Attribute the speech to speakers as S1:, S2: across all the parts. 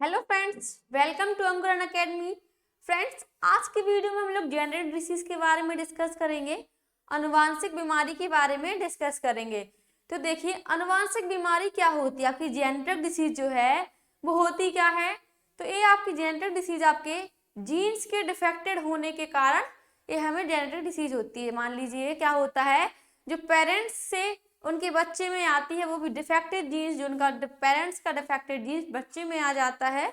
S1: Hello friends, welcome to अंकुरन academy. Friends, आज की वीडियो में हम लोग जेनेटिक डिसीज के बारे में डिस्कस करेंगे, आनुवांशिक बीमारी के बारे में डिस्कस करेंगे। तो देखिए, आनुवांशिक बीमारी क्या होती है। आपकी जेनेटिक डिसीज जो है वो होती क्या है। तो ये आपकी जेनेटिक डिसीज आपके जीन्स के डिफेक्टेड होने के कारण ये हमें जेनेटिक डिसीज होती है। मान लीजिए क्या होता है, जो पेरेंट्स से उनके बच्चे में आती है वो भी डिफेक्टेड जीन्स, जो उनका पेरेंट्स का डिफेक्टेड जीन्स बच्चे में आ जाता है।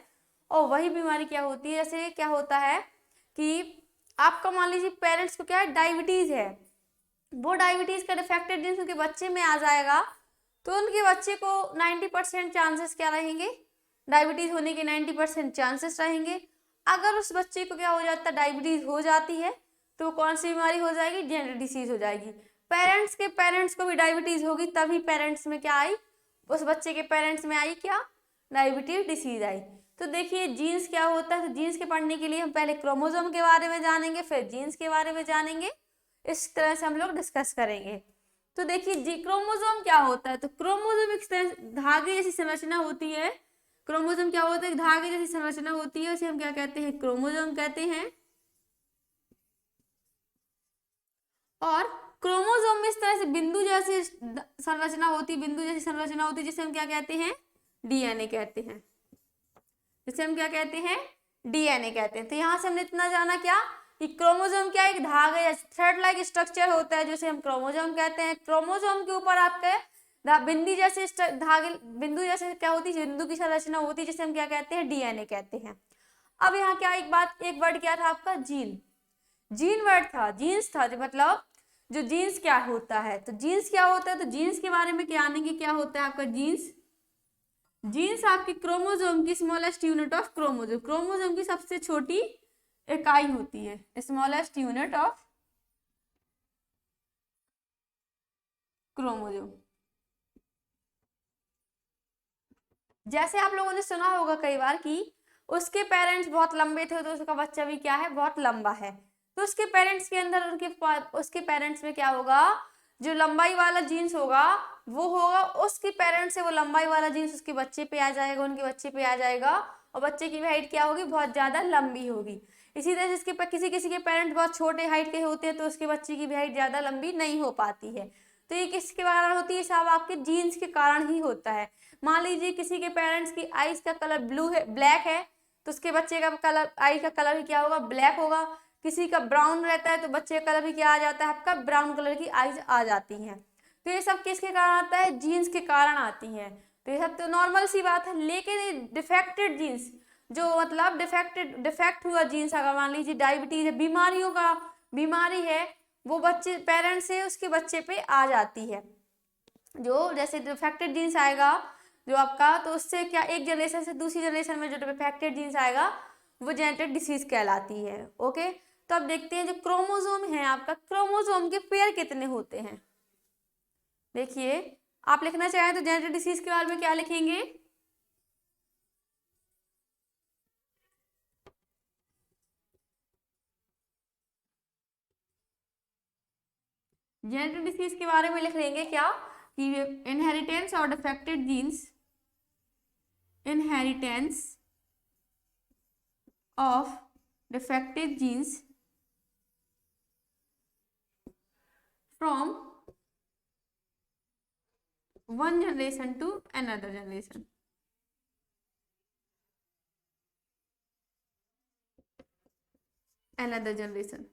S1: और वही बीमारी क्या होती है, जैसे क्या होता है कि आपका मान लीजिए पेरेंट्स को क्या है, डायबिटीज है, वो डायबिटीज का डिफेक्टेड जीन्स उनके बच्चे में आ जाएगा तो उनके बच्चे को 90% चांसेस क्या रहेंगे, डायबिटीज होने के 90% चांसेस रहेंगे। अगर उस बच्चे को क्या हो जाता है, डायबिटीज हो जाती है तो कौन सी बीमारी हो जाएगी, जेनेटिक डिसीज हो जाएगी। पेरेंट्स के पेरेंट्स को भी डायबिटीज होगी, तभी पेरेंट्स में क्या आई, उस बच्चे के पेरेंट्स में आई क्या, डायबिटीज डिसीज आई। तो देखिए जीन्स क्या होता है। तो जीन्स के पढ़ने के लिए हम पहले क्रोमोसोम के बारे में जानेंगे, फिर जीन्स के बारे में जानेंगे। इस तरह से हम लोग डिस्कस करेंगे। तो देखिए जी, क्रोमोसोम क्या होता है। तो क्रोमोसोम एक धागे जैसी संरचना होती है। क्रोमोसोम क्या होता है, एक धागे जैसी संरचना होती है, उसे हम क्या कहते हैं, क्रोमोसोम कहते हैं। और क्रोमोसोम में इस तरह से बिंदु जैसी संरचना होती है, बिंदु जैसी संरचना होती है, जिसे हम क्या कहते हैं, डीएनए कहते हैं। जिसे हम क्या कहते हैं, डीएनए कहते हैं। तो यहाँ से हमने इतना जाना क्या, कि क्रोमोसोम क्या एक धागे या थ्रेड लाइक स्ट्रक्चर होता है जिसे हम क्रोमोसोम कहते हैं। क्रोमोसोम के ऊपर आपके बिंदु जैसे धागे, बिंदु जैसे क्या होती है, बिंदु की संरचना होती है, जिसे हम क्या कहते हैं, डीएनए कहते हैं। अब यहाँ क्या एक बात, एक वर्ड क्या था आपका, जीन। जीन वर्ड था, जीन्स था, जो मतलब जो जीन्स क्या होता है। तो जीन्स क्या होता है, तो जीन्स के बारे में क्या आनेंगे, क्या होता है आपका जीन्स। जीन्स आपकी क्रोमोसोम की smallest unit of chromosome, chromosome की सबसे छोटी इकाई होती है, स्मॉलेस्ट यूनिट ऑफ क्रोमोसोम। जैसे आप लोगों ने सुना होगा कई बार कि उसके पेरेंट्स बहुत लंबे थे तो उसका बच्चा भी क्या है, बहुत लंबा है। तो उसके पेरेंट्स के अंदर उसके पेरेंट्स में क्या होगा, जो लंबाई वाला जीन्स होगा वो होगा, उसके पेरेंट्स से वो लंबाई वाला जीन्स उसके बच्चे पे आ जाएगा, उनके बच्चे पे आ जाएगा। और बच्चे की हाइट क्या होगी, बहुत ज्यादा लंबी होगी। इसी तरह से इसके किसी किसी के पेरेंट्स बहुत छोटे हाइट के होते हैं तो उसके बच्चे की भी हाइट ज्यादा लंबी नहीं हो पाती है। तो ये किसके कारण होती है, सब आपके जीन्स के कारण ही होता है। मान लीजिए किसी के पेरेंट्स की आईज का कलर ब्लू है, ब्लैक है, तो उसके बच्चे का कलर, आई का कलर भी क्या होगा, ब्लैक होगा। किसी का ब्राउन रहता है तो बच्चे का कलर भी क्या आ जाता है, आपका ब्राउन कलर की आईज आ जाती हैं। तो ये सब किसके कारण आता है, जीन्स के कारण आती हैं। तो ये सब तो नॉर्मल सी बात है। लेकिन डिफेक्टेड जीन्स, जो मतलब डिफेक्ट हुआ जीन्स, अगर मान लीजिए डायबिटीज है, बीमारियों का बीमारी है, वो बच्चे पेरेंट्स से उसके बच्चे पे आ जाती है। जो जैसे डिफेक्टेड जीन्स आएगा जो आपका, तो उससे क्या एक जनरेशन से दूसरी जनरेशन में जो डिफेक्टेड जीन्स आएगा वो जेनेटिक डिसीज कहलाती है। ओके, तो अब देखते हैं जो क्रोमोसोम है आपका, क्रोमोसोम के पेयर कितने होते हैं। देखिए, आप लिखना चाहें तो जेनेटिक डिसीज के बारे में क्या लिखेंगे, जेनेटिक डिसीज के बारे में लिख लेंगे क्या, कि इनहेरिटेंस और defected genes, inheritance of defected genes from one generation to another generation। another generation।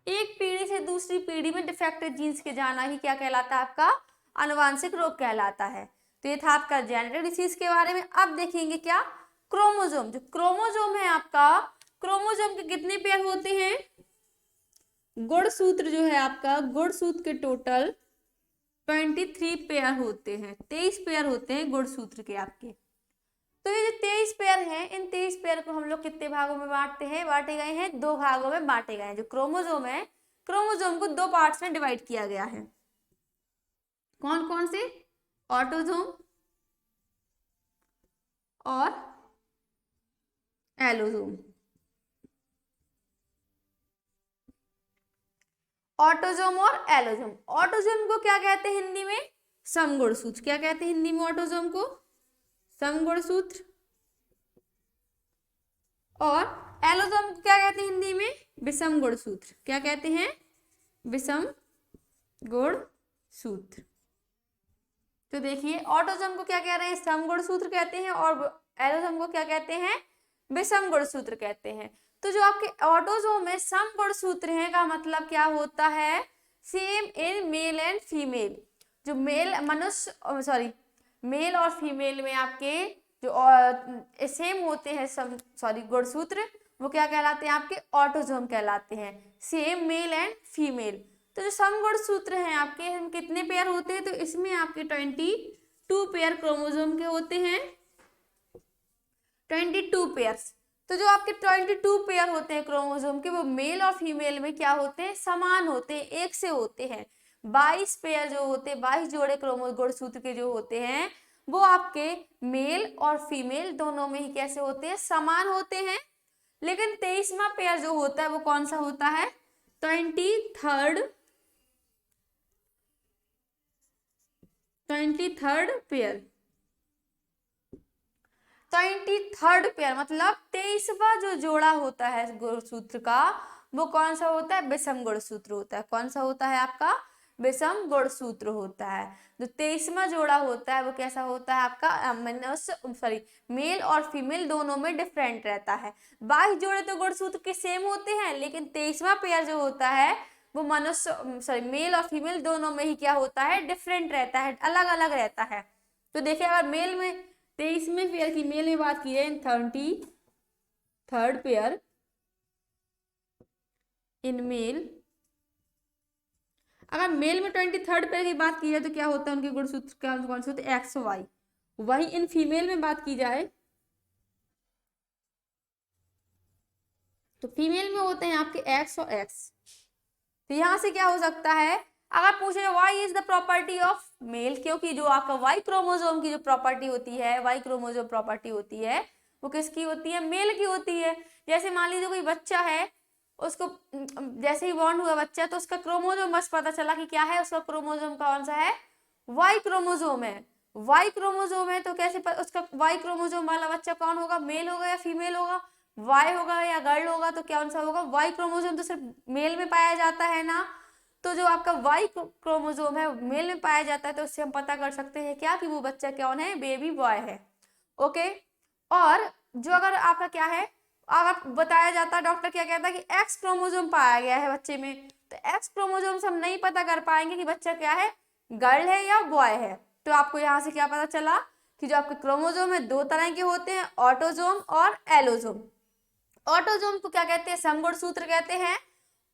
S1: एक पीढ़ी से दूसरी पीढ़ी में डिफेक्टेड जीन्स के जाना ही क्या कहलाता है, आपका आनुवांशिक रोग कहलाता है। तो ये था आपका जेनेटिक डिसीज के बारे में। अब देखेंगे क्या, क्रोमोसोम। जो क्रोमोसोम है आपका, क्रोमोसोम के कितने पेयर होते हैं, गुणसूत्र जो है आपका, गुणसूत्र के टोटल 23 पेयर होते हैं, 23 पेयर होते हैं गुणसूत्र के आपके। तो ये जो 23 पेयर हैं, इन 23 पेयर को हम लोग कितने भागों में बांटते हैं, बांटे गए हैं, दो भागों में बांटे गए हैं। जो क्रोमोसोम है, क्रोमोसोम को दो पार्ट्स में डिवाइड किया गया है। कौन कौन से, ऑटोसोम और एलोसोम। ऑटोजोम और एलोजोम। ऑटोजोम को क्या कहते हैं हिंदी में? समगुणसूत्र। क्या कहते हैं हिंदी में ऑटोजोम को? समगुणसूत्र। और एलोजोम को क्या कहते हैं हिंदी में? विषम गुणसूत्र। क्या कहते हैं? विषम गुणसूत्र। तो देखिए ऑटोजोम को क्या कह रहे हैं? समगुणसूत्र कहते हैं, और एलोजोम को क्या कहते हैं? विषम गुणसूत्र कहते हैं। तो जो आपके ऑटोजोम में समगुणसूत्र हैं का मतलब क्या होता है? Same in male and female. जो मेल मनुष्य सॉरी मेल और फीमेल में आपके जो सेम होते हैं गुणसूत्र, वो क्या कहलाते हैं? आपके ऑटोजोम कहलाते हैं। Same male and female. तो जो समगुणसूत्र हैं आपके, हम कितने पेयर होते हैं? तो इसमें आपके 22 पेयर क्रोमोसोम के होते हैं, 22 पेयर्स। तो जो आपके 22 पेयर होते हैं क्रोमोसोम के, वो मेल और फीमेल में क्या होते हैं? समान होते हैं, एक से होते हैं। 22 पेयर जो होते हैं, 22 जोड़े गुणसूत्र के जो होते हैं, वो आपके मेल और फीमेल दोनों में ही कैसे होते हैं? समान होते हैं। लेकिन 23वां पेयर जो होता है वो कौन सा होता है? 23rd pair. 23rd पेयर मतलब 23वां जो जोड़ा होता है गुणसूत्र का, वो कौन सा होता है? विषम गुणसूत्र होता है। कौन सा होता है आपका? विषम गुणसूत्र होता है। जो 23वां जोड़ा होता है वो कैसा होता है आपका? मेल और फीमेल दोनों में डिफरेंट रहता है। 22 जोड़े तो गुणसूत्र के सेम होते हैं, लेकिन 23वां पेयर जो होता है वो मेल और फीमेल दोनों में ही क्या होता है? डिफरेंट रहता है, अलग अलग रहता है। तो देखिए अगर मेल में 23वें पेयर की मेल में बात की जाए, 23rd पेयर इन मेल, अगर मेल में 23rd पेयर की बात की जाए तो क्या होता है उनके गुणसूत्र? क्या कौन से होते हैं? X Y. वही इन फीमेल में बात की जाए तो फीमेल में होते हैं आपके एक्स और एक्स। तो यहां से क्या हो सकता है? अगर पूछे why is the property of male, क्योंकि जो आपका वाई क्रोमोसोम की जो प्रॉपर्टी होती है, वाई क्रोमोसोम प्रॉपर्टी होती है, वो किसकी होती है? मेल की होती है। जैसे मान लीजिए कोई बच्चा है, उसको जैसे ही बॉर्न हुआ बच्चा, तो उसका क्रोमोसोम बस पता चला कि क्या है, उसका क्रोमोसोम कौन सा है? वाई क्रोमोसोम है। वाई क्रोमोसोम है तो कैसे उसका वाई क्रोमोसोम वाला बच्चा कौन होगा? मेल होगा या फीमेल होगा? वाई होगा या गर्ल होगा? तो कौन सा होगा? वाई क्रोमोसोम तो सिर्फ मेल में पाया जाता है ना। तो जो आपका वाई क्रोमोसोम है मेल में पाया जाता है, तो उससे हम पता कर सकते हैं क्या? कि वो बच्चा कौन है? बेबी बॉय है। ओके। और जो अगर आपका क्या है, अगर बताया जाता है, डॉक्टर क्या कहता है कि एक्स क्रोमोसोम पाया गया है बच्चे में, तो एक्स क्रोमोसोम से हम नहीं पता कर पाएंगे कि बच्चा क्या है? गर्ल है या बॉय है। तो आपको यहाँ से क्या पता चला कि जो आपके क्रोमोसोम है दो तरह के होते हैं, ऑटोजोम और एलोजोम। ऑटोजोम को क्या कहते हैं? समगुणसूत्र कहते हैं।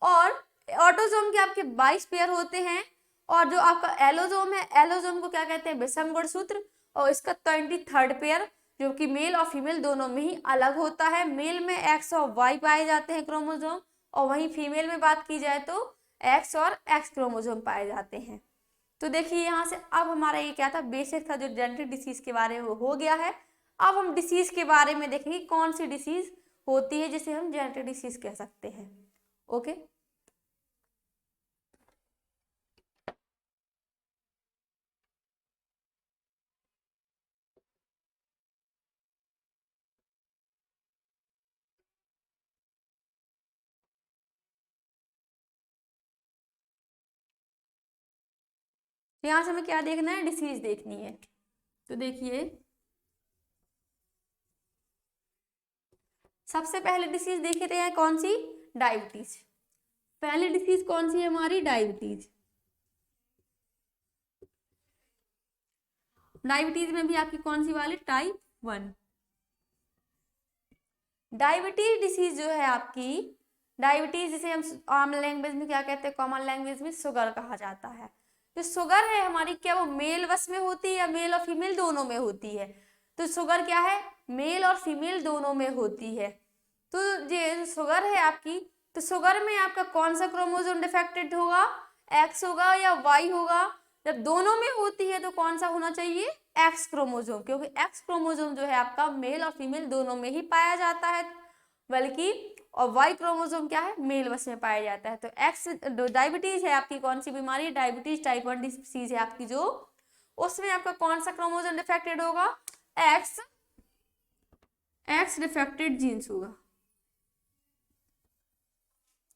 S1: और ऑटोजोम के आपके 22 पेयर होते हैं, और जो आपका एलोजोम है, एलोजोम को क्या कहते हैं? विषम गुणसूत्र। और इसका 23rd पेयर जो कि मेल और फीमेल दोनों में ही अलग होता है। मेल में एक्स और वाई पाए जाते हैं क्रोमोसोम, और वहीं फीमेल में बात की जाए तो एक्स और एक्स क्रोमोसोम पाए जाते हैं। तो देखिए यहाँ से अब हमारा ये क्या था? बेसिक था जो जेनेटिक डिसीज के बारे में, वो हो गया है। अब हम डिसीज के बारे में देखेंगे कौन सी डिसीज होती है जिसे हम जेनेटिक डिसीज कह सकते हैं। ओके। यहाँ से हमें क्या देखना है? डिसीज देखनी है। तो देखिए सबसे पहले डिसीज देखते हैं कौन सी? डायबिटीज। पहली डिसीज कौन सी है हमारी? डायबिटीज। डायबिटीज में भी आपकी कौन सी वाली? टाइप 1। डायबिटीज डिसीज जो है आपकी, डायबिटीज जिसे हम आम लैंग्वेज में क्या कहते हैं? कॉमन लैंग्वेज में शुगर कहा जाता है। जो शुगर है हमारी, क्या वो मेल वश में होती है या मेल और फीमेल दोनों में होती है? तो शुगर क्या है? मेल और फीमेल दोनों में होती है। तो ये शुगर है आपकी, तो शुगर में आपका कौन सा क्रोमोसोम डिफेक्टेड होगा? एक्स होगा या वाई होगा? जब दोनों में होती है तो कौन सा होना चाहिए? एक्स क्रोमोसोम, क्योंकि एक्स क्रोमोसोम जो है आपका मेल और फीमेल दोनों में ही पाया जाता है। बल्कि और वाई क्रोमोसोम क्या है, मेल बस में पाया जाता है। तो एक्स डायबिटीज है आपकी कौन सी बीमारी है, डायबिटीज टाइप 1 डिसीज है आपकी जो, उसमें आपका कौन सा क्रोमोसोम डिफेक्टेड होगा, एक्स डिफेक्टेड जीन्स होगा,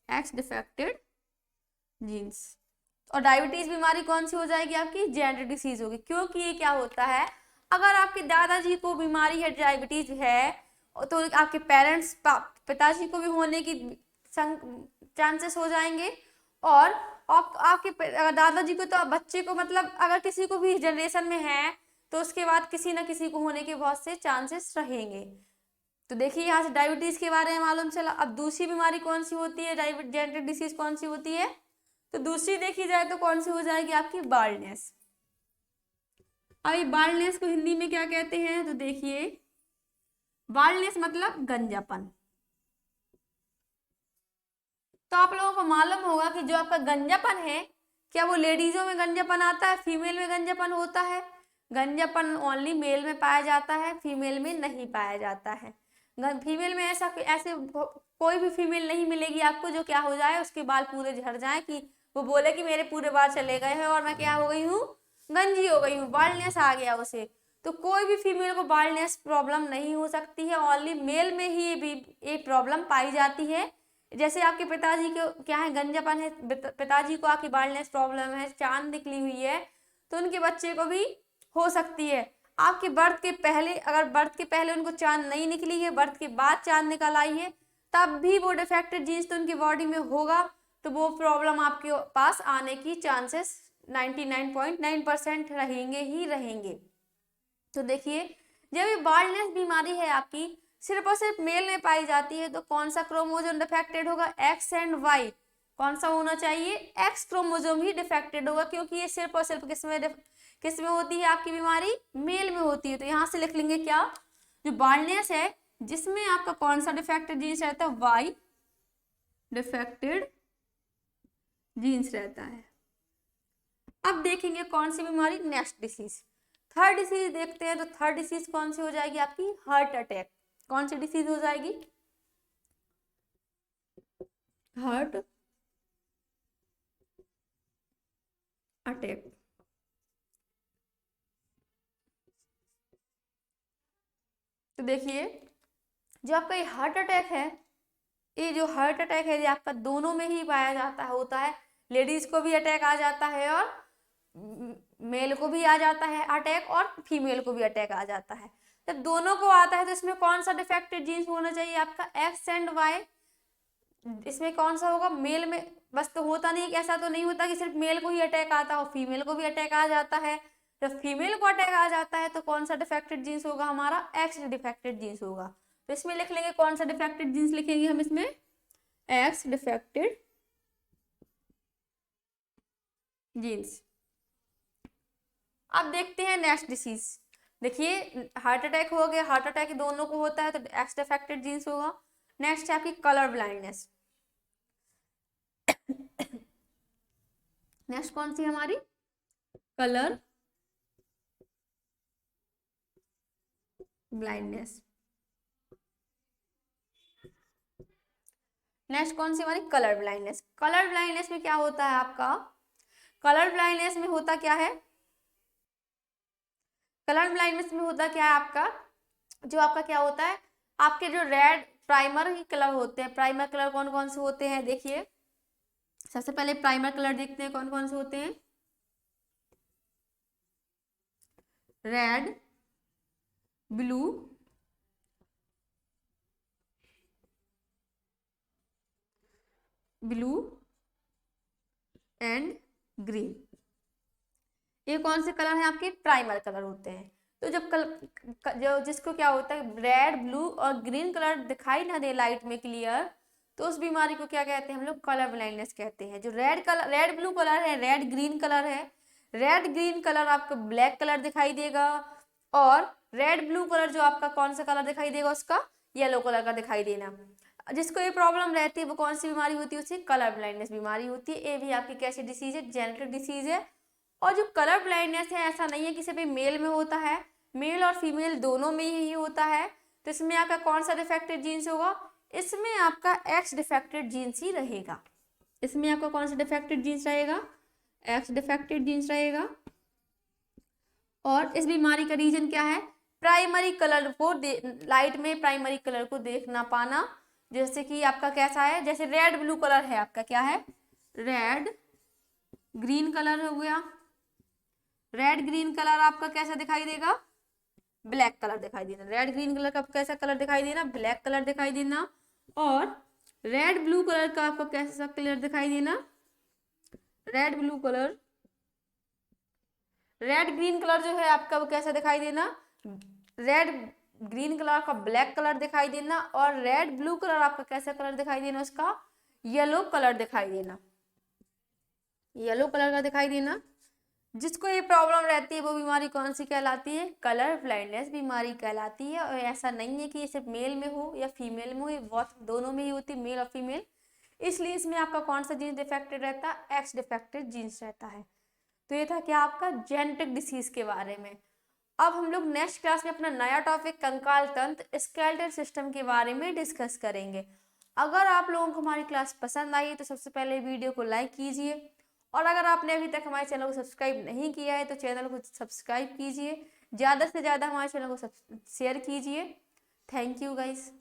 S1: एक्स डिफेक्टेड जीन्स। और डायबिटीज बीमारी कौन सी हो जाएगी आपकी, जेनेटिक डिसीज होगी। क्योंकि ये क्या होता है, अगर आपके दादाजी को बीमारी है, डायबिटीज है, तो आपके पेरेंट्स पिताजी को भी होने की चांसेस हो जाएंगे। और आपके दादाजी को तो बच्चे को, मतलब अगर किसी को भी जनरेशन में है तो उसके बाद किसी ना किसी को होने के बहुत से चांसेस रहेंगे। तो देखिए यहाँ से डायबिटीज के बारे में मालूम चला। अब दूसरी बीमारी कौन सी होती है, जेनेटिक डिसीज कौन सी होती है, तो दूसरी देखी जाए तो कौन सी हो जाएगी आपकी, बाल्डनेस। अब बाल्डनेस को हिंदी में क्या कहते हैं, तो देखिए बाल्डनेस मतलब गंजापन। तो आप लोगों को मालूम होगा कि जो आपका गंजापन है, क्या वो लेडीजों में गंजापन आता है, फीमेल में गंजापन होता है? गंजापन ओनली मेल में पाया जाता है, फीमेल में नहीं पाया जाता है। फीमेल में ऐसे कोई भी फीमेल नहीं मिलेगी आपको जो क्या हो जाए, उसके बाल पूरे झड़ जाए, कि वो बोले कि मेरे पूरे बाल चले गए हैं और मैं क्या हो गई हूँ, गंजी हो गई हूँ, बाल्डनेस आ गया उसे। तो कोई भी फीमेल को बाल्डनेस प्रॉब्लम नहीं हो सकती है, ओनली मेल में ही ये प्रॉब्लम पाई जाती है। जैसे आपके पिताजी को क्या है, गंजापन है, पिताजी को आपकी बाल्डनेस प्रॉब्लम है, चांद निकली हुई है, तो उनके बच्चे को भी हो सकती है। आपके बर्थ के पहले, अगर बर्थ के पहले उनको चांद नहीं निकली है, बर्थ के बाद चांद निकल आई है, तब भी वो डिफेक्टेड जीन्स तो उनकी बॉडी में होगा, तो वो प्रॉब्लम आपके पास आने की चांसेस 99.9% रहेंगे ही रहेंगे। तो देखिए जब ये बाल्डनेस बीमारी है आपकी सिर्फ और सिर्फ मेल में पाई जाती है, तो कौन सा क्रोमोसोम डिफेक्टेड होगा, एक्स एंड वाई। कौन सा होना चाहिए, एक्स क्रोमोसोम ही डिफेक्टेड होगा, क्योंकि ये सिर्फ और सिर्फ किस में होती है आपकी बीमारी, मेल में होती है। तो यहाँ से लिख लेंगे क्या, जो बाल्डनेस है जिसमें आपका कौन सा डिफेक्टेड जीन्स रहता है, वाई डिफेक्टेड जीन्स रहता है। अब देखेंगे कौन सी बीमारी, नेक्स्ट डिसीज, थर्ड डिसीज देखते हैं। तो थर्ड डिसीज कौन सी हो जाएगी आपकी, हार्ट अटैक। कौन सी डिसीज हो जाएगी, हार्ट अटैक। तो देखिए जो आपका ये हार्ट अटैक है, ये जो हार्ट अटैक है ये आपका दोनों में ही पाया जाता है, होता है। लेडीज को भी अटैक आ जाता है और मेल को भी आ जाता है अटैक, और फीमेल को भी अटैक आ जाता है। जब दोनों को आता है तो इसमें कौन सा डिफेक्टेड जीन्स होना चाहिए आपका, एक्स एंड वाई। इसमें कौन सा होगा, मेल में बस तो होता नहीं, ऐसा तो नहीं होता कि सिर्फ मेल को ही अटैक आता है और फीमेल को भी अटैक आ जाता है। जब फीमेल को अटैक आ जाता है तो कौन सा डिफेक्टेड जीन्स होगा हमारा, एक्स डिफेक्टेड जीन्स होगा। तो इसमें लिख लेंगे कौन सा डिफेक्टेड जीन्स लिखेंगे हम इसमें, एक्स डिफेक्टेड जीन्स। अब देखते हैं नेक्स्ट डिसीज। देखिए हार्ट अटैक हो गया, हार्ट अटैक दोनों को होता है तो एक्स डिफेक्टेड जीन्स होगा। नेक्स्ट है आपकी कलर ब्लाइंडनेस। नेक्स्ट कौन सी हमारी, कलर ब्लाइंडनेस। नेक्स्ट कौन सी हमारी, कलर ब्लाइंडनेस। कलर ब्लाइंडनेस में क्या होता है आपका, कलर ब्लाइंडनेस में होता क्या है, कलर ब्लाइंडनेस में होता क्या है आपका, जो आपका क्या होता है, आपके जो रेड प्राइमर कलर होते हैं, प्राइमर कलर कौन कौन से होते हैं, देखिए सबसे पहले प्राइमर कलर देखते हैं कौन कौन से होते हैं, red, blue, blue and green. ये कौन से कलर हैं आपके, प्राइमर कलर होते हैं। तो जब जो जिसको क्या होता है, रेड, ब्लू और ग्रीन कलर दिखाई ना दे लाइट में क्लियर, तो उस बीमारी को क्या कहते हैं हम लोग, कलर ब्लाइंडनेस कहते हैं। जो red colour, red blue colour है, रेड ग्रीन कलर है, रेड ग्रीन कलर आपको ब्लैक कलर दिखाई देगा, और रेड ब्लू कलर जो आपका कौन सा कलर दिखाई देगा, उसका येलो कलर का दिखाई देना। जिसको ये प्रॉब्लम रहती है वो कौन सी बीमारी होती है, उसे कलर ब्लाइंडनेस बीमारी होती है। ये भी आपकी कैसी डिसीज है, जेनेटिक डिसीज है। और जो कलर ब्लाइंडनेस है ऐसा नहीं है कि सिर्फ मेल में होता है, मेल और फीमेल दोनों में ही होता है। तो इसमें आपका कौन सा डिफेक्टेड जीन्स होगा, इसमें आपका एक्स डिफेक्टेड जीन्स ही रहेगा। इसमें आपका कौन सा डिफेक्टेड जीन्स रहेगा? एक्स डिफेक्टेड जीन्स रहेगा। और इस बीमारी का रीजन क्या है? प्राइमरी कलर को लाइट में प्राइमरी कलर को देख ना पाना। जैसे कि आपका कैसा है, जैसे रेड ब्लू कलर है आपका, क्या है? रेड ग्रीन कलर हो गया। रेड ग्रीन कलर आपका कैसा दिखाई देगा? ब्लैक कलर दिखाई देना। रेड ग्रीन कलर का कैसा कलर दिखाई देना? ब्लैक कलर दिखाई देना। और रेड ब्लू कलर का आपको कैसा कलर दिखाई देना? Red blue colour. Red green colour जो है आपका वो कैसा दिखाई देना? रेड ग्रीन कलर का ब्लैक कलर दिखाई देना। और रेड ब्लू कलर आपका कैसा कलर दिखाई देना? उसका येलो कलर दिखाई देना। येलो कलर का दिखाई देना। जिसको ये प्रॉब्लम रहती है वो बीमारी कौन सी कहलाती है? कलर ब्लाइंडनेस बीमारी कहलाती है। और ऐसा नहीं है कि ये सिर्फ मेल में हो या फीमेल में हो, ये बहुत दोनों में ही होती है, मेल और फीमेल। इसलिए इसमें आपका कौन सा जीन्स डिफेक्टेड रहता है? एक्स डिफेक्टेड जीन्स रहता है। तो ये था क्या आपका जेनेटिक डिसीज के बारे में। अब हम लोग नेक्स्ट क्लास में अपना नया टॉपिक कंकाल तंत्र स्केलेटल सिस्टम के बारे में डिस्कस करेंगे। अगर आप लोगों को हमारी क्लास पसंद आई तो सबसे पहले वीडियो को लाइक कीजिए। और अगर आपने अभी तक हमारे चैनल को सब्सक्राइब नहीं किया है तो चैनल को सब्सक्राइब कीजिए। ज़्यादा से ज़्यादा हमारे चैनल को शेयर कीजिए। Thank you guys.